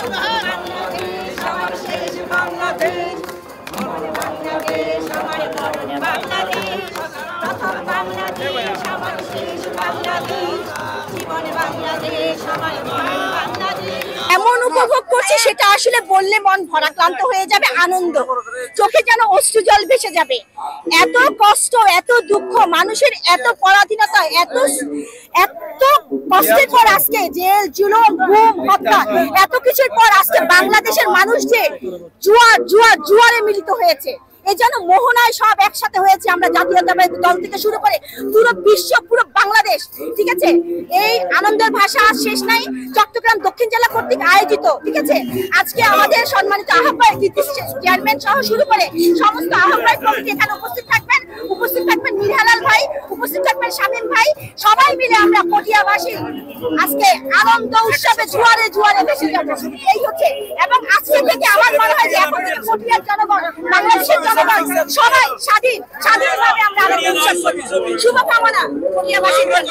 বাংলাদেশ আমার শেষ বাংলাদেশ, আমার বাংলাদেশ আমার মরণ বাংলাদেশ, প্রথম বাংলাদেশ আমার শেষ বাংলাদেশ, জীবন বাংলাদেশ আমার মরণ বাংলাদেশ। এমন উপভোগ করছি সেটা আসলে বললে মন ভরাক্রান্ত হয়ে যাবে। আনন্দ, চোখে যেন অশ্রু জল ভেসে যাবে। এত কষ্ট, এত দুঃখ, মানুষের এত পরাধীনতা, এত এত কষ্টের পর আজকে জেল, জুলুম, গুম, হত্যা, এত কিছুর পর আজকে বাংলাদেশের মানুষ যে জুয়ারে মিলিত হয়েছে। এই জন্য মোহনায় সব একসাথে হয়েছে। আমরা জাতীয়তাবাদী দল থেকে শুরু করে পুরো বিশ্ব, পুরো বাংলাদেশ, ঠিক আছে। এই আনন্দের ভাষা আর শেষ নাই। চট্টগ্রাম দক্ষিণ জেলা কর্তৃক আয়োজিত, ঠিক আছে। আজকে আমাদের সম্মানিত আহ্বায়ক চেয়ারম্যান সহ শুরু করে সমস্ত আহ্বায়ক কমিটি এখানে উপস্থিত থাকবেন মিরহালাল ভাই, উপস্থিত থাকবেন শামীম ভাই। সবাই মিলে আমরা পটিয়াবাসী আজকে আনন্দ উৎসবে জুয়ারে জুয়ারে ভেসে যাব, এই হচ্ছে। এবং আজকে থেকে আমার মনে হয় যে এখন থেকে পটিয়ার জনগণ, বাংলাদেশের জনগণ সবাই স্বাধীনভাবে আমরা আনন্দ উৎসব করব। শুভকামনা পটিয়াবাসীর জন্য।